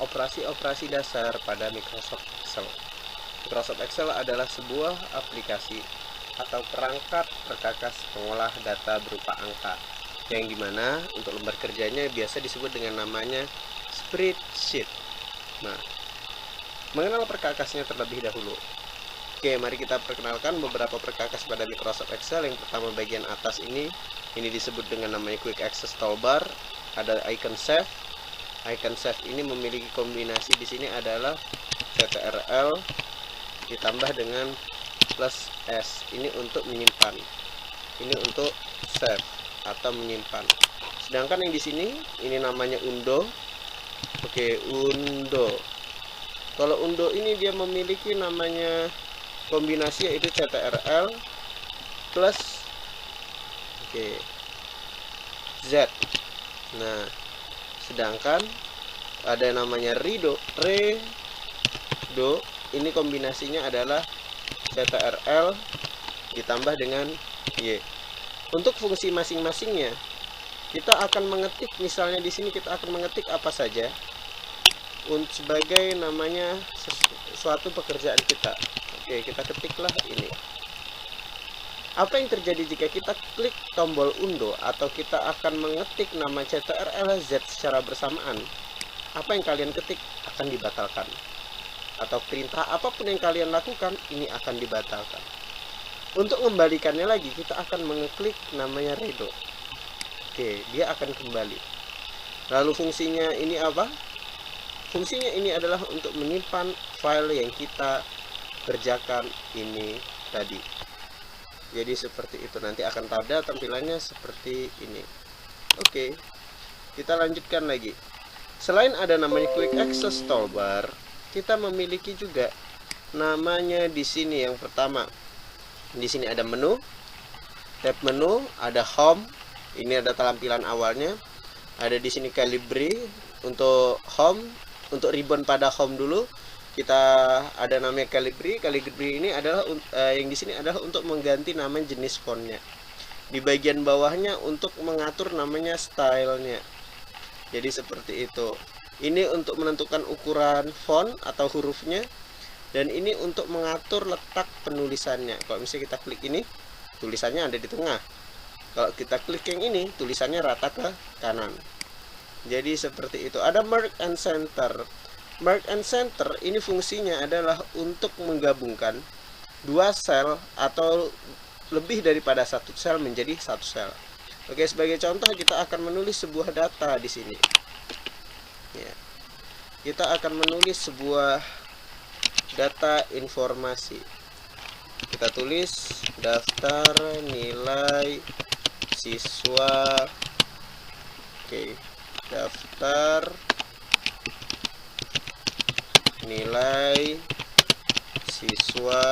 operasi-operasi dasar pada Microsoft Excel. Microsoft Excel adalah sebuah aplikasi atau perangkat perkakas pengolah data berupa angka, yang dimana untuk lembar kerjanya biasa disebut dengan namanya spreadsheet. Nah, mengenal perkakasnya terlebih dahulu. Oke, mari kita perkenalkan beberapa perkakas pada Microsoft Excel. Yang pertama, bagian atas ini disebut dengan namanya Quick Access Toolbar. Ada icon save. Icon save ini memiliki kombinasi di sini adalah CTRL ditambah dengan plus S. Ini untuk menyimpan. Ini untuk save atau menyimpan. Sedangkan yang di sini ini namanya undo. Oke, undo. Kalau undo ini dia memiliki namanya kombinasi yaitu CTRL plus Z. Nah, sedangkan ada namanya redo. Ini kombinasinya adalah CTRL ditambah dengan Y. Untuk fungsi masing-masingnya kita akan mengetik, misalnya di sini kita akan mengetik apa saja sebagai namanya suatu pekerjaan kita. Oke, kita ketiklah ini. Apa yang terjadi jika kita klik tombol undo atau kita akan mengetik nama CTRL Z secara bersamaan? Apa yang kalian ketik akan dibatalkan. Atau perintah apapun yang kalian lakukan ini akan dibatalkan. Untuk mengembalikannya lagi kita akan mengeklik namanya redo. Oke, dia akan kembali. Lalu fungsinya ini apa? Fungsinya ini adalah untuk menyimpan file yang kita kerjakan ini tadi. Jadi seperti itu, nanti akan pada tampilannya seperti ini. Oke, kita lanjutkan lagi. Selain ada namanya Quick Access Toolbar, kita memiliki juga namanya di sini. Yang pertama, di sini ada menu, tab menu, ada home. Ini ada tampilan awalnya. Ada di sini Calibri untuk home, untuk ribbon pada home dulu. Kita ada namanya Calibri. Calibri ini adalah yang di sini adalah untuk mengganti nama jenis fontnya. Di bagian bawahnya untuk mengatur namanya stylenya. Jadi seperti itu. Ini untuk menentukan ukuran font atau hurufnya, dan ini untuk mengatur letak penulisannya. Kalau misalnya kita klik ini, tulisannya ada di tengah. Kalau kita klik yang ini, tulisannya rata ke kanan. Jadi seperti itu. Ada Merge and Center. Merge and Center ini fungsinya adalah untuk menggabungkan dua sel atau lebih daripada satu sel menjadi satu sel. Oke, sebagai contoh kita akan menulis sebuah data di sini. Ya. Kita akan menulis sebuah data informasi. Kita tulis daftar nilai siswa. Oke, daftar nilai siswa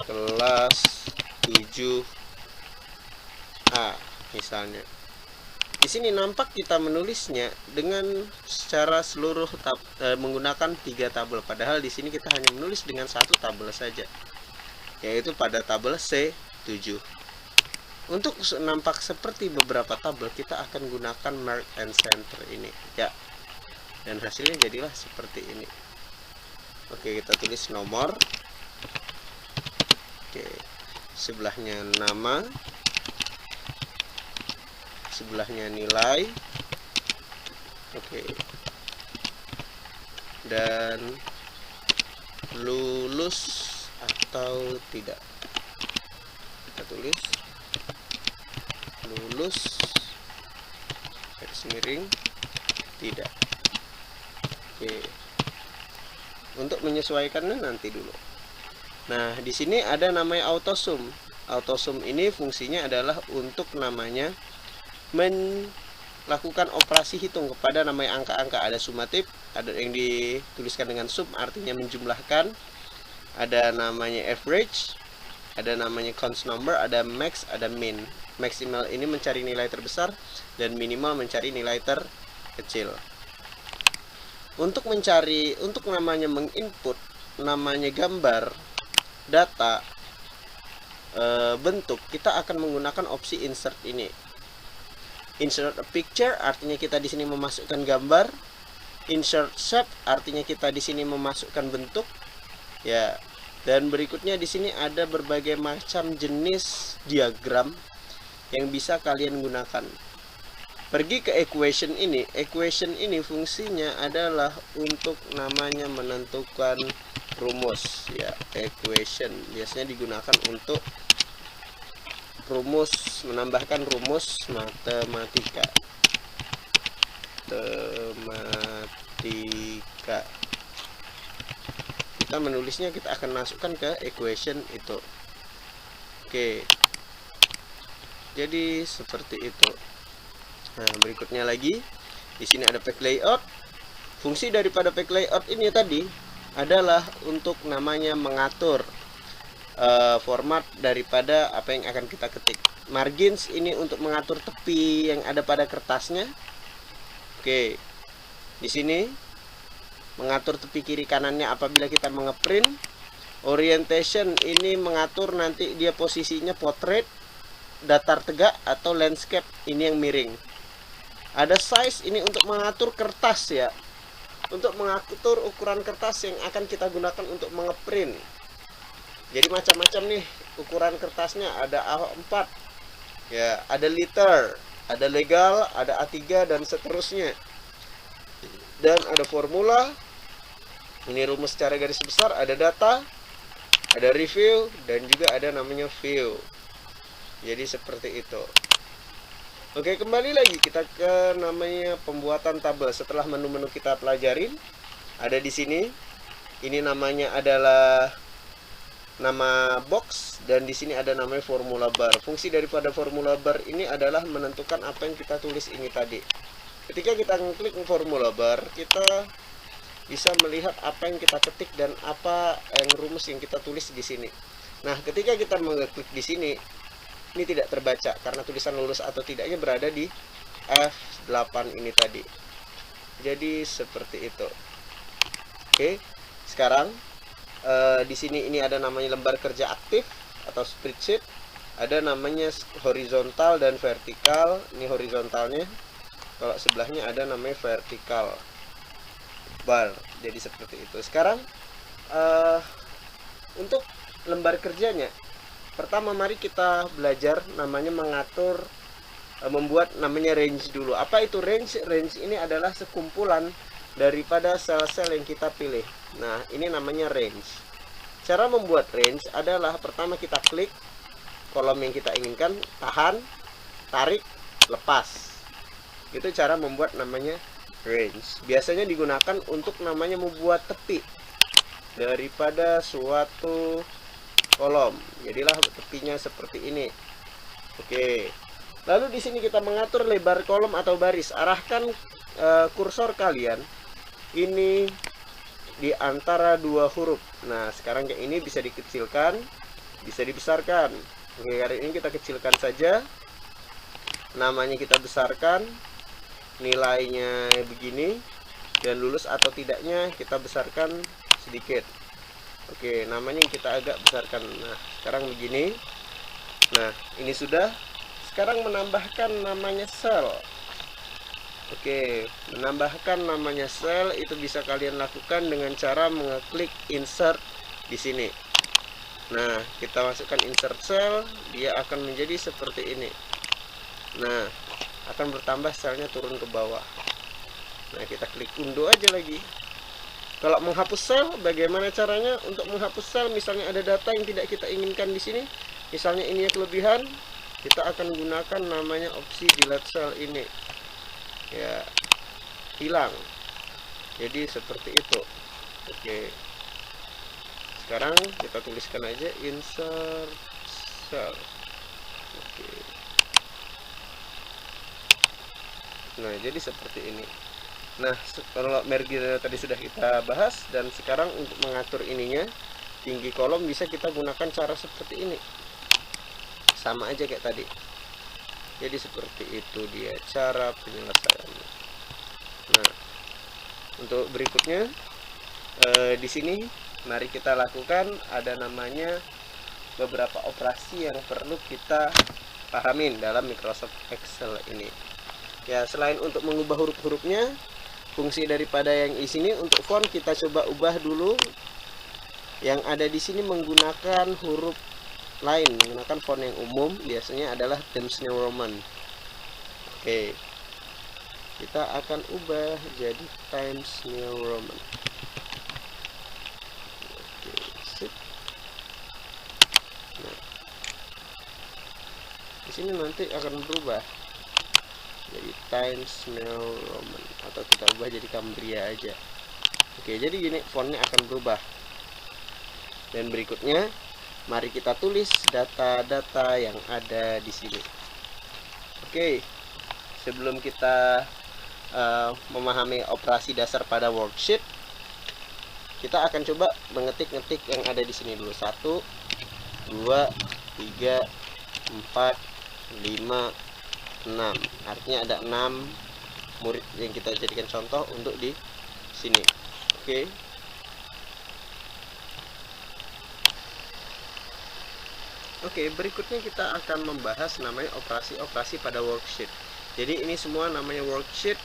kelas 7A misalnya. Di sini nampak kita menulisnya dengan secara seluruh menggunakan 3 tabel, padahal di sini kita hanya menulis dengan satu tabel saja, yaitu pada tabel C7. Untuk nampak seperti beberapa tabel, kita akan gunakan Merge and Center ini ya. Dan hasilnya jadilah seperti ini. Oke, kita tulis nomor. Oke, sebelahnya nama, sebelahnya nilai. Oke, dan lulus atau tidak. Kita tulis lulus garis miring tidak. Oke, untuk menyesuaikannya nanti dulu. Nah, di sini ada namanya autosum. Autosum ini fungsinya adalah untuk namanya melakukan operasi hitung kepada namanya angka-angka. Ada sumatif, ada yang dituliskan dengan sum artinya menjumlahkan, ada namanya average, ada namanya count number, ada max, ada min. Maksimal ini mencari nilai terbesar dan minimal mencari nilai terkecil. Untuk namanya menginput namanya gambar, data, bentuk, kita akan menggunakan opsi insert ini. Insert a picture artinya kita di sini memasukkan gambar. insert shape, artinya kita di sini memasukkan bentuk ya. Dan berikutnya di sini ada berbagai macam jenis diagram yang bisa kalian gunakan. Pergi ke equation ini. Equation ini fungsinya adalah untuk namanya menentukan rumus ya. Equation biasanya digunakan untuk rumus, menambahkan rumus matematika. Kita menulisnya, kita akan masukkan ke equation itu. Oke, jadi seperti itu. Nah, berikutnya lagi di sini ada pack layout. Fungsi daripada pack layout ini tadi adalah untuk namanya mengatur format daripada apa yang akan kita ketik. Margins ini untuk mengatur tepi yang ada pada kertasnya. Oke, di sini mengatur tepi kiri kanannya apabila kita mengeprint. Orientation ini mengatur nanti dia posisinya portrait, datar tegak, atau landscape, ini yang miring. Ada size ini untuk mengatur kertas ya, untuk mengatur ukuran kertas yang akan kita gunakan untuk mengeprint. Jadi macam-macam nih ukuran kertasnya, ada A4 ya, ada liter, ada legal, ada A3 dan seterusnya. Dan ada formula, ini rumus secara garis besar, ada data, ada review, dan juga ada namanya view. Jadi seperti itu. Oke, kembali lagi kita ke namanya pembuatan tabel. Setelah menu-menu kita pelajarin, ada di sini. Ini namanya adalah nama box, dan di sini ada namanya formula bar. Fungsi daripada formula bar ini adalah menentukan apa yang kita tulis ini tadi. Ketika kita mengklik formula bar, kita bisa melihat apa yang kita ketik dan apa yang rumus yang kita tulis di sini. Nah, ketika kita mengklik di sini, ini tidak terbaca karena tulisan lulus atau tidaknya berada di F8 ini tadi. Jadi seperti itu. Oke, sekarang di sini ini ada namanya lembar kerja aktif atau spreadsheet. Ada namanya horizontal dan vertikal. Ini horizontalnya. Kalau sebelahnya ada namanya vertikal bar. Jadi seperti itu. Sekarang untuk lembar kerjanya, pertama mari kita belajar namanya mengatur, membuat namanya range dulu. Apa itu range? Range ini adalah sekumpulan daripada sel-sel yang kita pilih. Nah, ini namanya range. Cara membuat range adalah pertama kita klik kolom yang kita inginkan, tahan, tarik, lepas. Itu cara membuat namanya range. Biasanya digunakan untuk namanya membuat tepi daripada suatu kolom. Jadilah tepinya seperti ini. Oke. Lalu di sini kita mengatur lebar kolom atau baris. Arahkan kursor kalian ini di antara dua huruf. Nah, sekarang kayak ini bisa dikecilkan, bisa dibesarkan. Oke, kali ini kita kecilkan saja. Namanya kita besarkan. Nilainya begini, dan lulus atau tidaknya kita besarkan sedikit. Oke, namanya kita agak besarkan. Nah, sekarang begini. Nah, ini sudah. Sekarang menambahkan namanya sel. Oke, menambahkan namanya sel itu bisa kalian lakukan dengan cara mengeklik insert di sini. Nah, kita masukkan insert cell, dia akan menjadi seperti ini. Nah, akan bertambah selnya turun ke bawah. Nah, kita klik undo aja lagi. Kalau menghapus sel, bagaimana caranya? Untuk menghapus sel, misalnya ada data yang tidak kita inginkan di sini, misalnya ini kelebihan, kita akan gunakan namanya opsi delete cell ini. Ya, hilang. Jadi seperti itu. Oke. Sekarang kita tuliskan aja insert cell. Oke. Nah, jadi seperti ini. Nah, kalau merge tadi sudah kita bahas, dan sekarang untuk mengatur ininya, tinggi kolom bisa kita gunakan cara seperti ini. Sama aja kayak tadi. Jadi seperti itu dia cara penyelesaiannya. Nah, untuk berikutnya di sini mari kita lakukan, ada namanya beberapa operasi yang perlu kita pahamin dalam Microsoft Excel ini. Ya, selain untuk mengubah huruf-hurufnya, fungsi daripada yang di sini. Untuk font kita coba ubah dulu. Yang ada di sini menggunakan huruf lain, menggunakan font yang umum, biasanya adalah Times New Roman. Oke, kita akan ubah jadi Times New Roman. Oke, sip. Nah, di sini nanti akan berubah jadi Times New Roman, atau kita ubah jadi Cambria aja. Oke, jadi gini fontnya akan berubah. Dan berikutnya, mari kita tulis data-data yang ada di sini. Oke, sebelum kita memahami operasi dasar pada worksheet, kita akan coba mengetik-ngetik yang ada di sini dulu. 1, 2, 3, 4, 5, 6. Artinya ada 6 murid yang kita jadikan contoh untuk di sini. Oke. Oke, berikutnya kita akan membahas namanya operasi-operasi pada worksheet. Jadi ini semua namanya worksheet.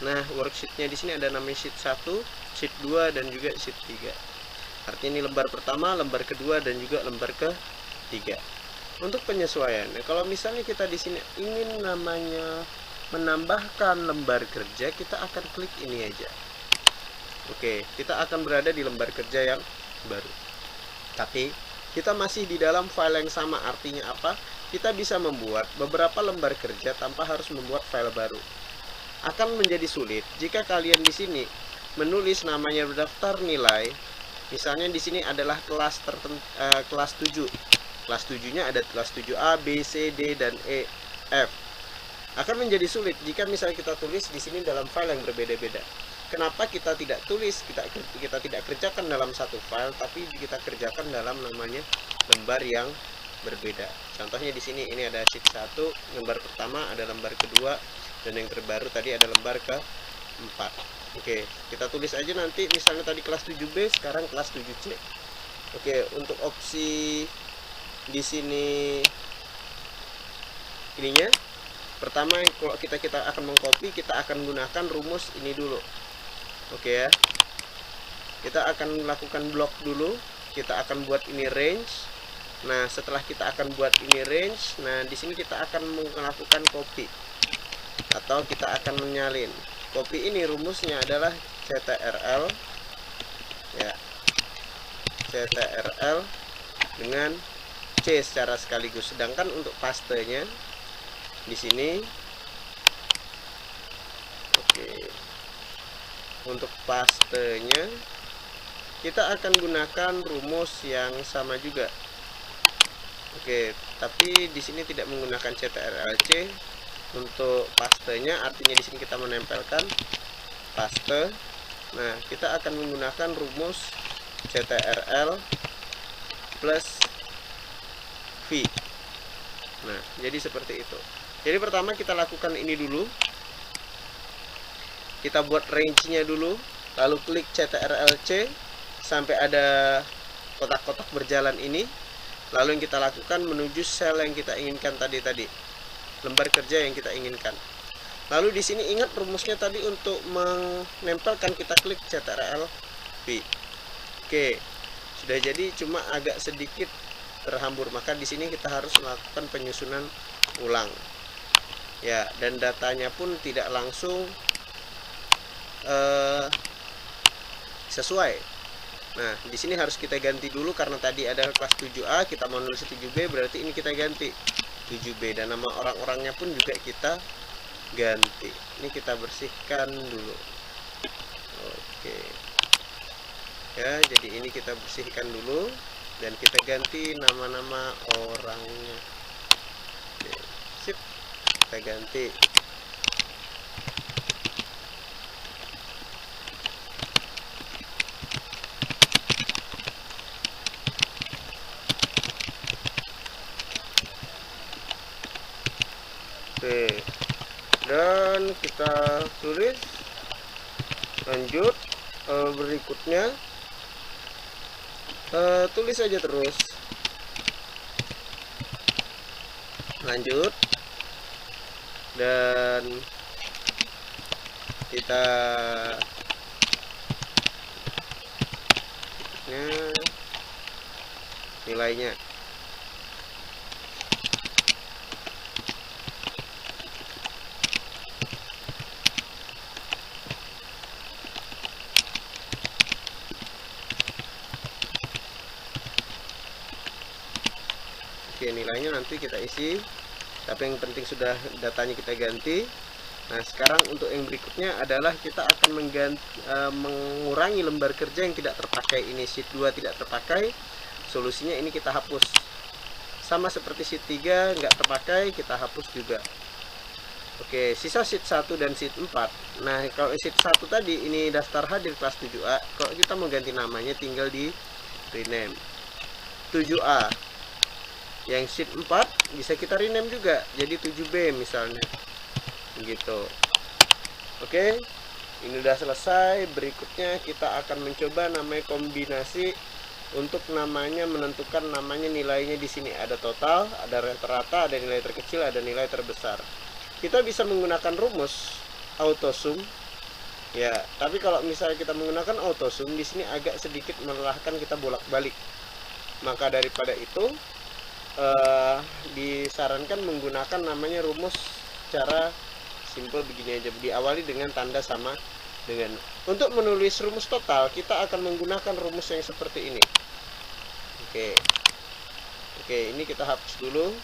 Nah, worksheetnya di sini ada namanya sheet 1, sheet 2, dan juga sheet 3. Artinya ini lembar pertama, lembar kedua, dan juga lembar ketiga. Untuk penyesuaian, kalau misalnya kita di sini ingin namanya menambahkan lembar kerja, kita akan klik ini aja. Oke, kita akan berada di lembar kerja yang baru. Tapi kita masih di dalam file yang sama. Artinya apa? Kita bisa membuat beberapa lembar kerja tanpa harus membuat file baru. Akan menjadi sulit jika kalian di sini menulis namanya daftar nilai. Misalnya di sini adalah kelas kelas 7. Kelas 7-nya ada kelas 7A, B, C, D, dan E, F. Akan menjadi sulit jika misalnya kita tulis di sini dalam file yang berbeda-beda. Kenapa kita tidak tulis, kita tidak kerjakan dalam satu file, tapi kita kerjakan dalam namanya lembar yang berbeda. Contohnya di sini ini ada sheet 1, lembar pertama, ada lembar kedua, dan yang terbaru tadi ada lembar ke-4. Oke, kita tulis aja nanti misalnya tadi kelas 7B, sekarang kelas 7C. Oke, untuk opsi di sini ininya, pertama kalau kita akan mengcopy, kita akan gunakan rumus ini dulu. Oke ya, kita akan melakukan blok dulu. Kita akan buat ini range. Nah, setelah kita akan buat ini range, nah di sini kita akan melakukan copy, atau kita akan menyalin. Copy ini rumusnya adalah CTRL, ya, CTRL dengan C secara sekaligus. Sedangkan untuk pastenya di sini, oke. Untuk pastenya kita akan gunakan rumus yang sama juga. Oke, tapi di sini tidak menggunakan CTRL-C untuk pastenya. Artinya di sini kita menempelkan paste. Nah, kita akan menggunakan rumus CTRL plus V. Nah, jadi seperti itu. Jadi pertama kita lakukan ini dulu. Kita buat range-nya dulu, lalu klik CTRL-C sampai ada kotak-kotak berjalan ini. Lalu yang kita lakukan menuju sel yang kita inginkan tadi, lembar kerja yang kita inginkan. Lalu di sini ingat rumusnya tadi, untuk menempelkan kita klik CTRL-V. Oke, sudah jadi, cuma agak sedikit terhambur, maka di sini kita harus melakukan penyusunan ulang. Ya, dan datanya pun tidak langsung sesuai. Nah, di sini harus kita ganti dulu karena tadi ada kelas 7A, kita mau nulis 7B, berarti ini kita ganti 7B, dan nama orang-orangnya pun juga kita ganti. Ini kita bersihkan dulu. Oke. Ya, jadi ini kita bersihkan dulu dan kita ganti nama-nama orangnya. Oke, sip. Kita ganti. Oke, dan kita tulis lanjut. Berikutnya tulis aja terus lanjut, dan kita nilainya. Oke, nilainya nanti kita isi, tapi yang penting sudah datanya kita ganti. Nah, sekarang untuk yang berikutnya adalah kita akan mengurangi lembar kerja yang tidak terpakai. Ini sheet 2 tidak terpakai, solusinya ini kita hapus. Sama seperti sheet 3 nggak terpakai, kita hapus juga. Oke, sisa sheet 1 dan sheet 4. Nah, kalau sheet 1 tadi ini daftar hadir kelas 7A, kalau kita mau ganti namanya tinggal di rename 7A. Yang sheet 4 bisa kita rename juga jadi 7B misalnya, gitu. Oke, ini udah selesai. Berikutnya kita akan mencoba namanya kombinasi untuk namanya menentukan namanya nilainya. Di sini ada total, ada rata-rata, ada nilai terkecil, ada nilai terbesar. Kita bisa menggunakan rumus autosum ya, tapi kalau misalnya kita menggunakan autosum di sini agak sedikit melelahkan kita bolak-balik. Maka daripada itu disarankan menggunakan namanya rumus cara simple begini aja, diawali dengan tanda sama dengan. Untuk menulis rumus total kita akan menggunakan rumus yang seperti ini. Oke, ini kita hapus dulu.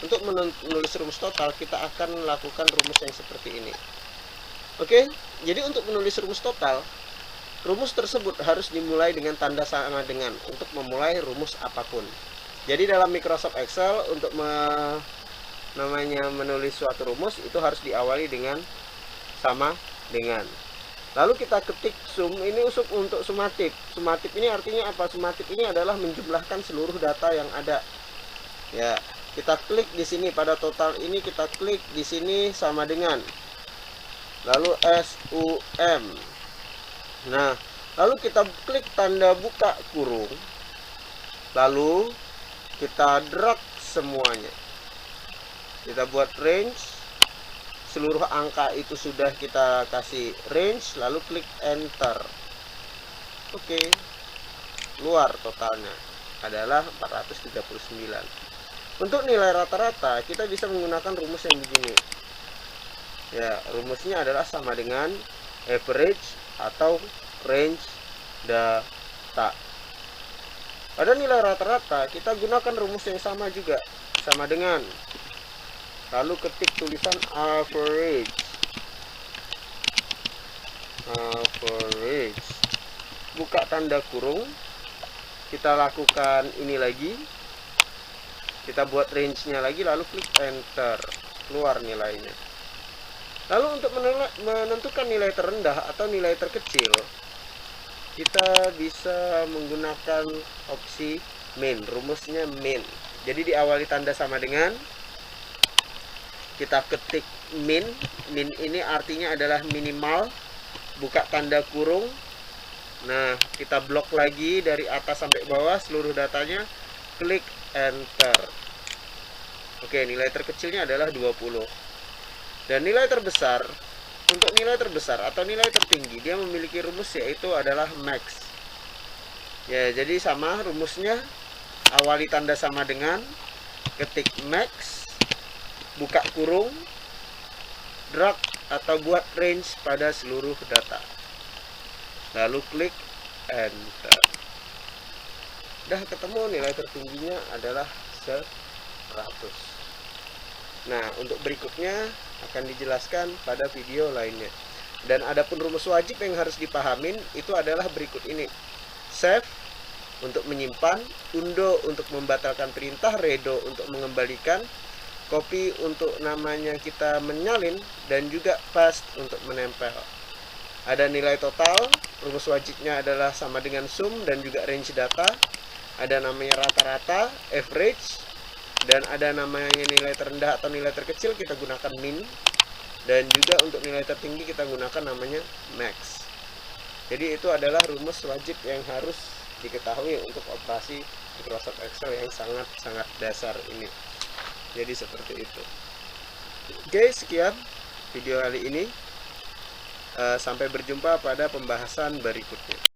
Untuk menulis rumus total kita akan melakukan rumus yang seperti ini. Oke, jadi untuk menulis rumus total, rumus tersebut harus dimulai dengan tanda sama dengan untuk memulai rumus apapun. Jadi dalam Microsoft Excel untuk menulis suatu rumus itu harus diawali dengan sama dengan. Lalu kita ketik sum, ini untuk sumatif. Sumatif ini artinya apa? Sumatif ini adalah menjumlahkan seluruh data yang ada. Ya, kita klik di sini pada total ini, kita klik di sini sama dengan. Lalu sum. Nah, lalu kita klik tanda buka kurung. Lalu kita drag semuanya, kita buat range, seluruh angka itu sudah kita kasih range, lalu klik enter. Oke, keluar totalnya adalah 439. Untuk nilai rata-rata kita bisa menggunakan rumus yang begini ya, rumusnya adalah sama dengan average atau range data. Pada nilai rata-rata kita gunakan rumus yang sama juga, sama dengan, lalu ketik tulisan average, buka tanda kurung, kita lakukan ini lagi, kita buat range-nya lagi, lalu klik enter, keluar nilainya. Lalu untuk menentukan nilai terendah atau nilai terkecil, kita bisa menggunakan opsi min, rumusnya min. Jadi diawali tanda sama dengan, kita ketik min, min ini artinya adalah minimal, buka tanda kurung. Nah, kita blok lagi dari atas sampai bawah seluruh datanya, klik enter. Oke, nilai terkecilnya adalah 20. Dan nilai terbesar, untuk nilai terbesar atau nilai tertinggi dia memiliki rumus yaitu adalah max. Ya, jadi sama rumusnya, awali tanda sama dengan, ketik max, buka kurung, drag atau buat range pada seluruh data. Lalu klik enter. Udah ketemu nilai tertingginya adalah 100. Nah, untuk berikutnya akan dijelaskan pada video lainnya. Dan adapun rumus wajib yang harus dipahamin itu adalah berikut ini. Save untuk menyimpan, undo untuk membatalkan perintah, redo untuk mengembalikan, copy untuk namanya kita menyalin, dan juga paste untuk menempel. Ada nilai total, rumus wajibnya adalah sama dengan sum dan juga range data. Ada namanya rata-rata, average, dan ada namanya nilai terendah atau nilai terkecil, kita gunakan min. Dan juga untuk nilai tertinggi kita gunakan namanya max. Jadi itu adalah rumus wajib yang harus diketahui untuk operasi Microsoft Excel yang sangat-sangat dasar ini. Jadi seperti itu. Oke, sekian video kali ini. Sampai berjumpa pada pembahasan berikutnya.